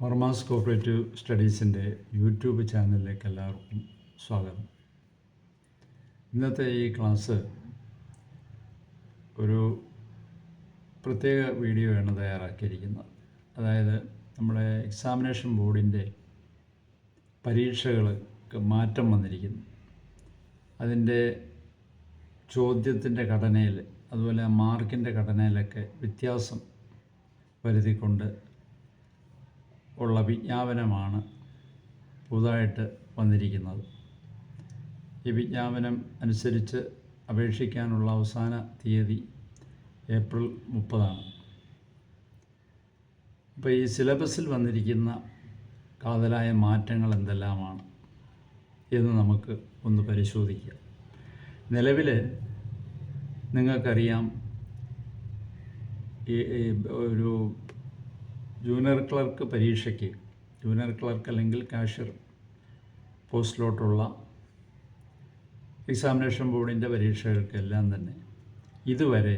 Varmas cooperative സ്റ്റഡീസിൻ്റെ YouTube ചാനലിലേക്ക് എല്ലാവർക്കും സ്വാഗതം. ഇന്നത്തെ ഈ ക്ലാസ് ഒരു പ്രത്യേക വീഡിയോ ആണ് തയ്യാറാക്കിയിരിക്കുന്നത്. അതായത് നമ്മുടെ എക്സാമിനേഷൻ ബോർഡിൻ്റെ പരീക്ഷകൾക്ക് മാറ്റം വന്നിരിക്കുന്നു. അതിൻ്റെ ചോദ്യത്തിൻ്റെ ഘടനയിൽ അതുപോലെ മാർക്കിൻ്റെ ഘടനയിലൊക്കെ വ്യത്യാസം വരുത്തിക്കൊണ്ട് ഉള്ള വിജ്ഞാപനമാണ് പുതുതായിട്ട് വന്നിരിക്കുന്നത്. ഈ വിജ്ഞാപനം അനുസരിച്ച് അപേക്ഷിക്കാനുള്ള അവസാന തീയതി ഏപ്രിൽ 30. അപ്പോൾ ഈ സിലബസിൽ വന്നിരിക്കുന്ന കാതലായ മാറ്റങ്ങൾ എന്തെല്ലാമാണ് എന്ന് നമുക്ക് ഒന്ന് പരിശോധിക്കാം. നിലവിൽ നിങ്ങൾക്കറിയാം, ഒരു ജൂനിയർ ക്ലർക്ക് പരീക്ഷയ്ക്ക്, ജൂനിയർ ക്ലർക്ക് അല്ലെങ്കിൽ കാഷ്യർ പോസ്റ്റിലോട്ടുള്ള എക്സാമിനേഷൻ ബോർഡിൻ്റെ പരീക്ഷകൾക്കെല്ലാം തന്നെ ഇതുവരെ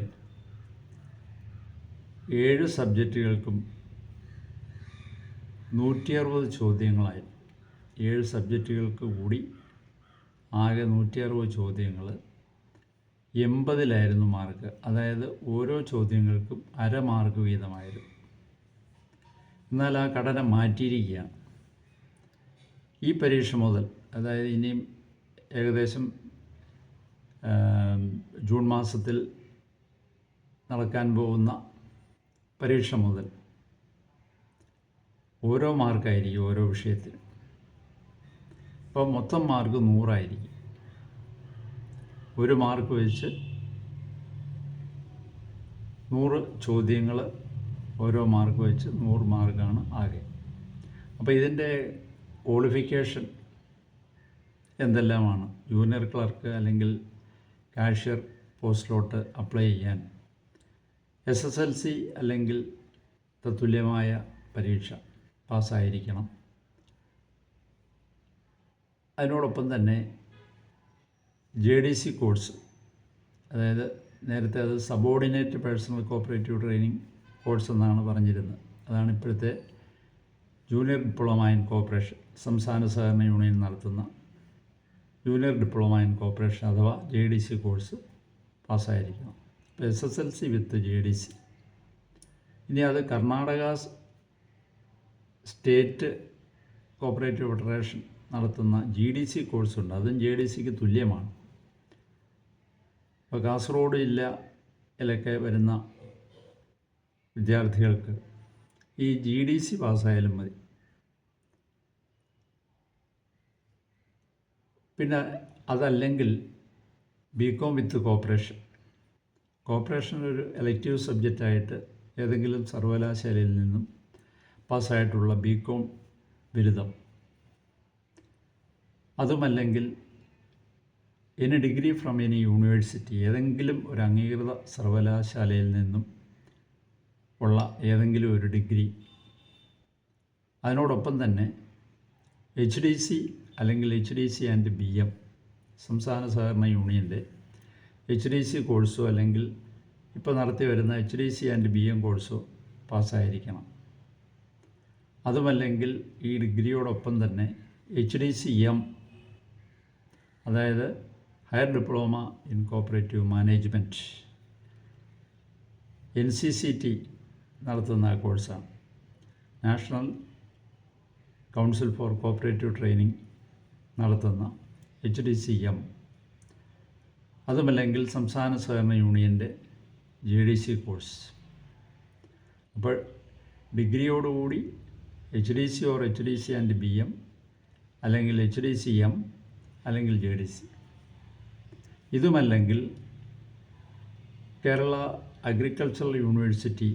7 സബ്ജക്റ്റുകൾക്കും 160 ചോദ്യങ്ങളായി. 7 സബ്ജക്റ്റുകൾക്ക് കൂടി ആകെ 160 ചോദ്യങ്ങൾ, 80-ലായിരുന്നു മാർക്ക്. അതായത് ഓരോ ചോദ്യങ്ങൾക്കും അര മാർക്ക് വീതമായിരുന്നു. എന്നാൽ ആ ഘടന മാറ്റിയിരിക്കുകയാണ്. ഈ പരീക്ഷ മുതൽ, അതായത് ഇനിയും ഏകദേശം ജൂൺ മാസത്തിൽ നടക്കാൻ പോകുന്ന പരീക്ഷ മുതൽ ഓരോ മാർക്കായിരിക്കും ഓരോ വിഷയത്തിനും. അപ്പോൾ മൊത്തം മാർക്ക് 100 ആയിരിക്കും. ഒരു മാർക്ക് വെച്ച് 100 ചോദ്യങ്ങൾ, ഓരോ മാർക്ക് വെച്ച് 100 മാർക്കാണ് ആകെ. അപ്പോൾ ഇതിൻ്റെ ക്വാളിഫിക്കേഷൻ എന്തെല്ലാമാണ്? ജൂനിയർ ക്ലർക്ക് അല്ലെങ്കിൽ കാഷ്യർ പോസ്റ്റിലോട്ട് അപ്ലൈ ചെയ്യാൻ SSLC അല്ലെങ്കിൽ തത്തുല്യമായ പരീക്ഷ പാസ്സായിരിക്കണം. അതിനോടൊപ്പം തന്നെ JDC കോഴ്സ്, അതായത് നേരത്തെ അത് subordinate personal cooperative training course എന്നാണ് പറഞ്ഞിരുന്നത്. അതാണ് ഇപ്പോഴത്തെ ജൂനിയർ ഡിപ്ലോമ ഇൻ കോപ്പറേഷൻ, സംസ്ഥാന സഹകരണ യൂണിയൻ നടത്തുന്ന ജൂനിയർ ഡിപ്ലോമ ഇൻ കോപ്പറേഷൻ അഥവാ JDC കോഴ്സ് പാസ്സായിരിക്കണം. ഇപ്പോൾ SSLC വിത്ത് JDC. ഇനി അത് കർണാടക സ്റ്റേറ്റ് കോപ്പറേറ്റീവ് ഫെഡറേഷൻ നടത്തുന്ന GDC കോഴ്സുണ്ട്. അതും JDCക്ക് തുല്യമാണ്. ഇപ്പോൾ കാസർഗോഡ് ജില്ലയിലൊക്കെ വരുന്ന വിദ്യാർത്ഥികൾക്ക് ഈ GDC പാസ്സായാലും മതി. പിന്നെ അതല്ലെങ്കിൽ BCom വിത്ത് കോപ്പറേഷൻ. കോപ്പറേഷൻ ഒരു എലക്റ്റീവ് സബ്ജക്റ്റായിട്ട് ഏതെങ്കിലും സർവകലാശാലയിൽ നിന്നും പാസ്സായിട്ടുള്ള BCom ബിരുദം, അതുമല്ലെങ്കിൽ any degree from any university, ഏതെങ്കിലും ഒരു അംഗീകൃത സർവകലാശാലയിൽ നിന്നും ഉള്ള ഏതെങ്കിലും ഒരു ഡിഗ്രി. അതിനോടൊപ്പം തന്നെ HDC അല്ലെങ്കിൽ HDC ആൻഡ് BM, സംസ്ഥാന സഹകരണ യൂണിയൻ്റെ HDC കോഴ്സോ അല്ലെങ്കിൽ ഇപ്പോൾ നടത്തി വരുന്ന HDC ആൻഡ് BM കോഴ്സോ പാസ്സായിരിക്കണം. അതുമല്ലെങ്കിൽ ഈ ഡിഗ്രിയോടൊപ്പം തന്നെ HDCM, അതായത് higher diploma in cooperative management, NCCT നടത്തുന്ന കോഴ്സാണ്. National council for cooperative training നടത്തുന്ന HDCM. അതുമല്ലെങ്കിൽ സംസ്ഥാന സഹകരണ യൂണിയൻ്റെ JDC കോഴ്സ്. അപ്പോൾ ഡിഗ്രിയോടുകൂടി HDC or HDC and BM, അല്ലെങ്കിൽ HDCM അല്ലെങ്കിൽ JDC. ഇതുമല്ലെങ്കിൽ കേരള അഗ്രികൾച്ചറൽ യൂണിവേഴ്സിറ്റി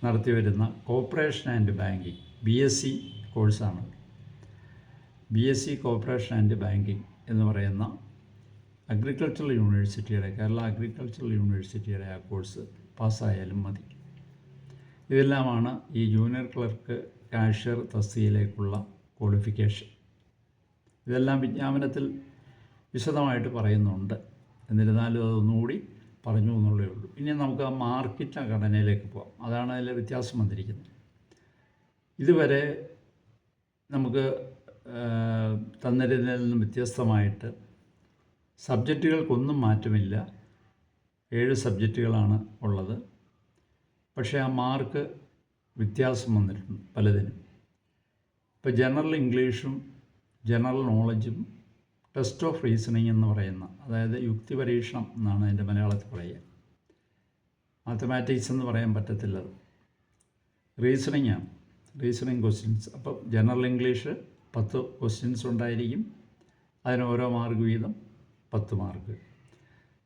നടത്തിവരുന്ന കോപ്പറേഷൻ ആൻഡ് ബാങ്കിങ്, BSc കോഴ്സാണ്. BSc കോപ്പറേഷൻ ആൻഡ് ബാങ്കിങ് എന്ന് പറയുന്ന അഗ്രികൾച്ചറൽ യൂണിവേഴ്സിറ്റിയുടെ, കേരള അഗ്രികൾച്ചറൽ യൂണിവേഴ്സിറ്റിയുടെ ആ കോഴ്സ് പാസ്സായാലും മതി. ഇതെല്ലാമാണ് ഈ ജൂനിയർ ക്ലർക്ക് കാഷ്യർ തസ്തികയിലേക്കുള്ള ക്വാളിഫിക്കേഷൻ. ഇതെല്ലാം വിജ്ഞാപനത്തിൽ വിശദമായിട്ട് പറയുന്നുണ്ട്. എന്നിരുന്നാലും അതൊന്നുകൂടി പറഞ്ഞു എന്നുള്ളേ ഉള്ളൂ. ഇനി നമുക്ക് ആ മാർക്കിൻ്റെ ഘടനയിലേക്ക് പോകാം. അതാണ് അതിൽ വ്യത്യാസം വന്നിരിക്കുന്നത്. ഇതുവരെ നമുക്ക് തന്നിരുന്നതിൽ നിന്നും വ്യത്യസ്തമായിട്ട് സബ്ജക്റ്റുകൾക്കൊന്നും മാറ്റമില്ല. 7 സബ്ജക്റ്റുകളാണ് ഉള്ളത്. പക്ഷേ ആ മാർക്ക് വ്യത്യാസം വന്നിട്ടുണ്ട് പലതിനും. ഇപ്പോൾ ജനറൽ ഇംഗ്ലീഷും ജനറൽ നോളജും ടെസ്റ്റ് ഓഫ് റീസണിങ് എന്ന് പറയുന്ന, അതായത് യുക്തി പരീക്ഷണം എന്നാണ് അതിൻ്റെ മലയാളത്തിൽ പറയുക. മാത്തമാറ്റിക്സ് എന്ന് പറയാൻ പറ്റത്തില്ല, റീസണിങ് ആണ്, റീസണിങ് ക്വസ്റ്റ്യൻസ്. അപ്പോൾ ജനറൽ ഇംഗ്ലീഷ് 10 ക്വസ്റ്റ്യൻസ് ഉണ്ടായിരിക്കും, അതിന് ഓരോ മാർക്ക് വീതം 10 മാർക്ക്.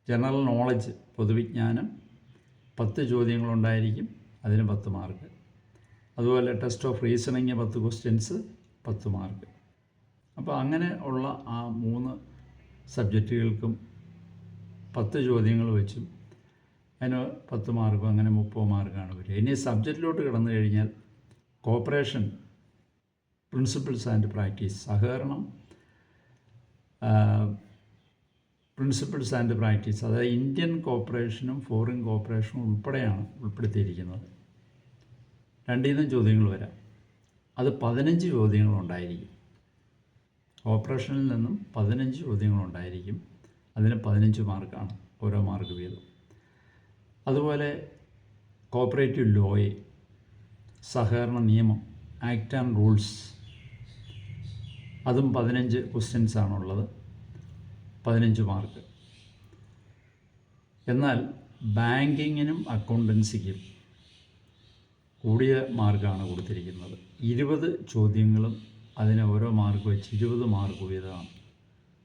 ജനറൽ നോളജ് പൊതുവിജ്ഞാനം 10 ചോദ്യങ്ങളുണ്ടായിരിക്കും, അതിന് 10 മാർക്ക്. അതുപോലെ test of reasoning 10 questions 10 mark. അപ്പോൾ അങ്ങനെ ഉള്ള ആ 3 സബ്ജക്റ്റുകൾക്കും 10 ചോദ്യങ്ങൾ വെച്ചും അതിന് 10 മാർക്കും, അങ്ങനെ 30 മാർക്കാണ് വരിക. ഇനി സബ്ജക്റ്റിലോട്ട് കിടന്നു കഴിഞ്ഞാൽ കോപ്പറേഷൻ, പ്രിൻസിപ്പിൾസ് ആൻഡ് പ്രാക്ടീസ്, സഹകരണം, പ്രിൻസിപ്പിൾസ് ആൻഡ് പ്രാക്ടീസ്, അതായത് ഇന്ത്യൻ കോപ്പറേഷനും ഫോറിൻ കോപ്പറേഷനും ഉൾപ്പെടെയാണ് ഉൾപ്പെടുത്തിയിരിക്കുന്നത്. 2 നിന്നും ചോദ്യങ്ങൾ വരാം. അത് 15 ചോദ്യങ്ങളുണ്ടായിരിക്കും. കോപ്പറേഷനിൽ നിന്നും 15 ചോദ്യങ്ങളുണ്ടായിരിക്കും, അതിന് 15 മാർക്കാണ്, ഓരോ മാർക്ക് വീതം. അതുപോലെ കോപ്പറേറ്റീവ് ലോയെ, സഹകരണ നിയമം, ആക്ട് ആൻഡ് റൂൾസ്, അതും 15 ക്വസ്റ്റ്യൻസാണുള്ളത്, 15 മാർക്ക്. എന്നാൽ ബാങ്കിങ്ങിനും അക്കൗണ്ടൻസിക്കും കൂടിയ മാർക്കാണ് കൊടുത്തിരിക്കുന്നത്. 20 ചോദ്യങ്ങളും അതിന് ഓരോ മാർക്ക് വെച്ച് 20 മാർക്ക് വീതമാണ്.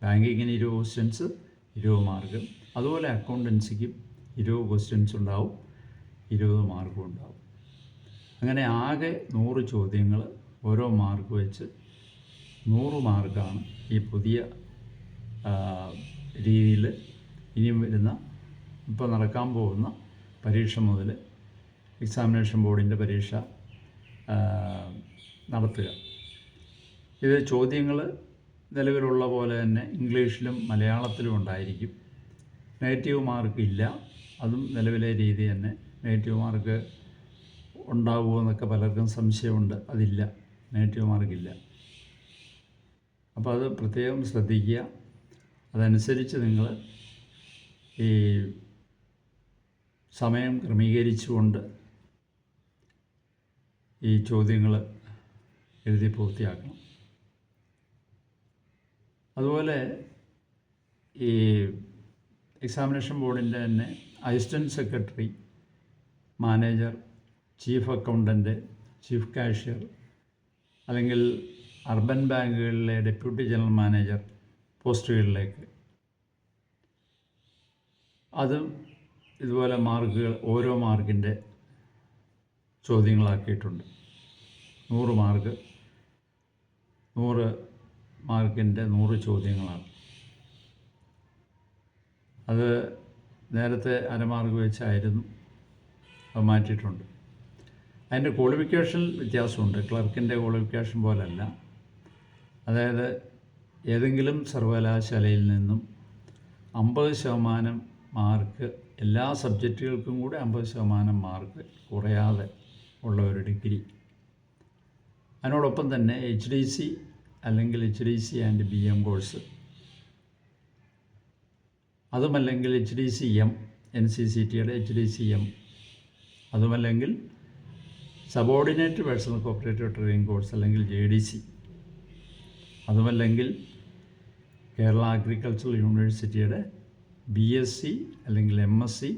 ബാങ്കിങ്ങിന് 20 ക്വസ്റ്റ്യൻസ് 20 മാർക്ക്. അതുപോലെ അക്കൗണ്ടൻസിക്കും 20 ക്വസ്റ്റ്യൻസ് ഉണ്ടാവും, 20 മാർക്കും ഉണ്ടാവും. അങ്ങനെ ആകെ 100 ചോദ്യങ്ങൾ ഓരോ മാർക്ക് വെച്ച് 100 മാർക്കാണ് ഈ പുതിയ രീതിയിൽ ഇനിയും വരുന്ന, ഇപ്പോൾ നടക്കാൻ പോകുന്ന പരീക്ഷ മുതൽ എക്സാമിനേഷൻ ബോർഡിൻ്റെ പരീക്ഷ നടത്തുക. ഇത് ചോദ്യങ്ങൾ നിലവിലുള്ള പോലെ തന്നെ ഇംഗ്ലീഷിലും മലയാളത്തിലും ഉണ്ടായിരിക്കും. നെഗറ്റീവ് മാർക്ക് ഇല്ല, അതും നിലവിലെ രീതി തന്നെ. നെഗറ്റീവ് മാർക്ക് ഉണ്ടാകുമോ എന്നൊക്കെ പലർക്കും സംശയമുണ്ട്. അതില്ല, നെഗറ്റീവ് മാർക്കില്ല. അപ്പോൾ അത് പ്രത്യേകം ശ്രദ്ധിക്കുക. അതനുസരിച്ച് നിങ്ങൾ ഈ സമയം ക്രമീകരിച്ചുകൊണ്ട് ഈ ചോദ്യങ്ങൾ എഴുതി പൂർത്തിയാക്കണം. അതുപോലെ ഈ എക്സാമിനേഷൻ ബോർഡിൻ്റെ തന്നെ assistant secretary, manager, chief accountant, chief cashier, അല്ലെങ്കിൽ അർബൻ ബാങ്കുകളിലെ ഡെപ്യൂട്ടി ജനറൽ മാനേജർ പോസ്റ്റുകളിലേക്ക് അതും ഇതുപോലെ മാർക്കുകൾ ഓരോ മാർക്കിൻ്റെ ചോദ്യങ്ങളാക്കിയിട്ടുണ്ട്. 100 മാർക്ക്, 100 മാർക്കിൻ്റെ 100 ചോദ്യങ്ങളാണ്. അത് നേരത്തെ അരമാർക്ക് വെച്ചായിരുന്നു, അത് മാറ്റിയിട്ടുണ്ട്. അതിൻ്റെ ക്വാളിഫിക്കേഷൻ വ്യത്യാസമുണ്ട്. ക്ലർക്കിൻ്റെ ക്വാളിഫിക്കേഷൻ പോലല്ല. അതായത് ഏതെങ്കിലും സർവകലാശാലയിൽ നിന്നും 50% മാർക്ക്, എല്ലാ സബ്ജക്റ്റുകൾക്കും കൂടെ 50% മാർക്ക് കുറയാതെ ഉള്ള ഒരു ഡിഗ്രി. അതിനോടൊപ്പം തന്നെ HDC അല്ലെങ്കിൽ HDC ആൻഡ് BM കോഴ്സ്, അതുമല്ലെങ്കിൽ HDCM, NCCTയുടെ HDCM, അതുമല്ലെങ്കിൽ subordinate personal cooperative training course അല്ലെങ്കിൽ JDC, അതുമല്ലെങ്കിൽ കേരള അഗ്രികൾച്ചറൽ യൂണിവേഴ്സിറ്റിയുടെ BSc അല്ലെങ്കിൽ MSc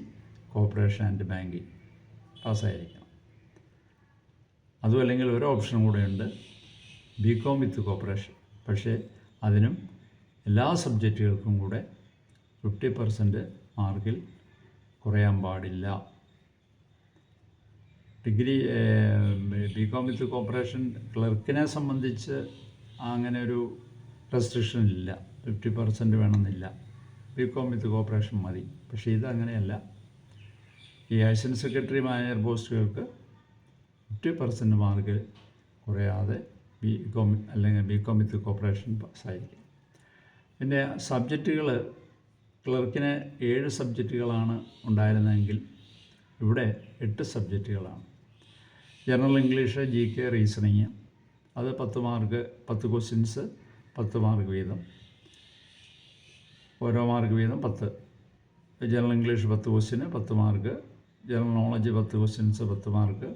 കോപ്പറേഷൻ ആൻഡ് ബാങ്കിങ് പാസ്സായിരിക്കണം. അതുമല്ലെങ്കിൽ ഒരു ഓപ്ഷൻ കൂടെയുണ്ട്, BCom വിത്ത് കോപ്പറേഷൻ. പക്ഷേ അതിനും എല്ലാ സബ്ജക്റ്റുകൾക്കും കൂടെ 50% മാർക്കിൽ കുറയാൻ പാടില്ല. ഡിഗ്രി BCom വിത്ത് കോപ്പറേഷൻ ക്ലർക്കിനെ സംബന്ധിച്ച് അങ്ങനെ ഒരു റെസ്ട്രിക്ഷൻ ഇല്ല, 50% വേണമെന്നില്ല. BCom വിത്ത് കോപ്പറേഷൻ മതി. പക്ഷേ ഇതങ്ങനെയല്ല. ഈ അസിസ്റ്റൻറ്റ് സെക്രട്ടറി, മാനേജർ പോസ്റ്റുകൾക്ക് 50% മാർക്ക് കുറയാതെ BCom അല്ലെങ്കിൽ BCom വിത്ത് കോപ്പറേഷൻ പാസ്സായിരിക്കും. പിന്നെ സബ്ജക്റ്റുകൾ, ക്ലർക്കിന് 7 സബ്ജക്റ്റുകളാണ് ഉണ്ടായിരുന്നതെങ്കിൽ ഇവിടെ 8 സബ്ജക്റ്റുകളാണ്. ജനറൽ ഇംഗ്ലീഷ്, GK, റീസണിങ്, അത് 10 മാർക്ക്, 10 ക്വസ്റ്റ്യൻസ് 10 മാർക്ക് വീതം, ഓരോ മാർക്ക് വീതം 10. ജനറൽ ഇംഗ്ലീഷ് 10 ക്വസ്റ്റ്യന് 10 mark, general knowledge 10 questions 10 mark,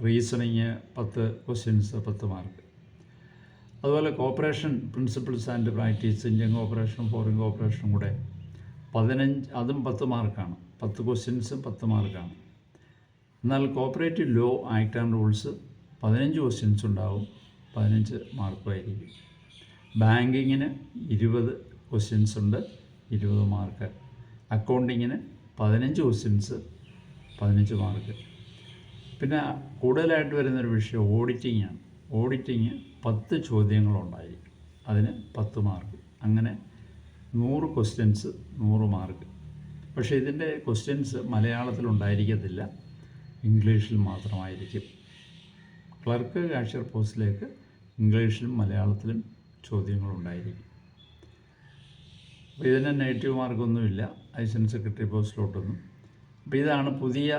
reasoning 10 questions 10 mark. അതുപോലെ cooperation principles and practice, Indian കോപ്പറേഷനും ഫോറിൻ കോപ്പറേഷനും കൂടെ 15, അതും 10 മാർക്കാണ്. 10 ക്വസ്റ്റ്യൻസും 10 മാർക്കാണ്. എന്നാൽ cooperative law act and rules 15 questions ഉണ്ടാവും, 15 മാർക്കുമായിരിക്കും. ബാങ്കിങ്ങിന് 20 ക്വസ്റ്റ്യൻസ് ഉണ്ട്, 20 മാർക്ക്. അക്കൗണ്ടിങ്ങിന് 15 questions, 15 mark. പിന്നെ കൂടുതലായിട്ട് വരുന്നൊരു വിഷയം ഓഡിറ്റിംഗ് ആണ്. ഓഡിറ്റിങ് 10 ചോദ്യങ്ങളുണ്ടായിരിക്കും, അതിന് 10 മാർക്ക്. അങ്ങനെ 100 ക്വസ്റ്റ്യൻസ്, 100 മാർക്ക്. പക്ഷേ ഇതിൻ്റെ ക്വസ്റ്റ്യൻസ് മലയാളത്തിലുണ്ടായിരിക്കത്തില്ല, ഇംഗ്ലീഷിൽ മാത്രമായിരിക്കും. ക്ലർക്ക്, കാഷ്യർ പോസ്റ്റിലേക്ക് ഇംഗ്ലീഷിലും മലയാളത്തിലും ചോദ്യങ്ങളുണ്ടായിരിക്കും. അപ്പോൾ ഇതിന് നെഗറ്റീവ് മാർക്കൊന്നുമില്ല, അസിസ്റ്റൻറ്റ് സെക്രട്ടറി പോസ്റ്റിലോട്ടൊന്നും. അപ്പോൾ ഇതാണ് പുതിയ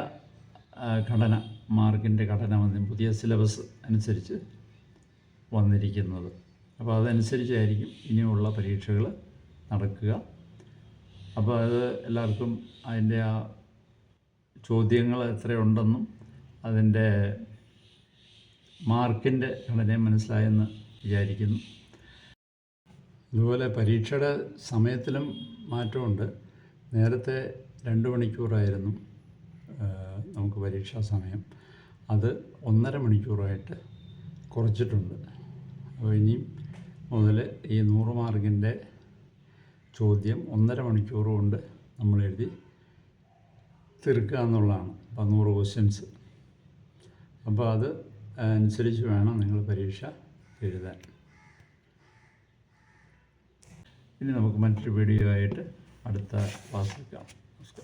ഘടന, മാർക്കിൻ്റെ ഘടന പുതിയ സിലബസ് അനുസരിച്ച് വന്നിരിക്കുന്നത്. അപ്പോൾ അതനുസരിച്ചായിരിക്കും ഇനിയുള്ള പരീക്ഷകൾ നടക്കുക. അപ്പോൾ അത് എല്ലാവർക്കും അതിൻ്റെ ആ ചോദ്യങ്ങൾ എത്രയുണ്ടെന്നും അതിൻ്റെ മാർക്കിൻ്റെ ഘടനയും മനസ്സിലായെന്ന് വിചാരിക്കുന്നു. അതുപോലെ പരീക്ഷയുടെ സമയത്തിലും മാറ്റമുണ്ട്. നേരത്തെ 2 മണിക്കൂറായിരുന്നു നമുക്ക് പരീക്ഷാ സമയം, അത് 1.5 മണിക്കൂറായിട്ട് കുറച്ചിട്ടുണ്ട്. അപ്പോൾ ഇനിയും മുതൽ ഈ 100 മാർക്കിൻ്റെ ചോദ്യം 1.5 മണിക്കൂർ കൊണ്ട് നമ്മൾ എഴുതി തീർക്കുക എന്നുള്ളതാണ്. അപ്പോൾ 100 ക്വസ്റ്റ്യൻസ്. അപ്പോൾ അത് അനുസരിച്ച് വേണം നിങ്ങൾ പരീക്ഷ എഴുതാൻ. ഇനി നമുക്ക് മറ്റൊരു വീഡിയോ ആയിട്ട് അടുത്ത ക്ലാസ്സിൽ കാണാം. നമസ്കാരം.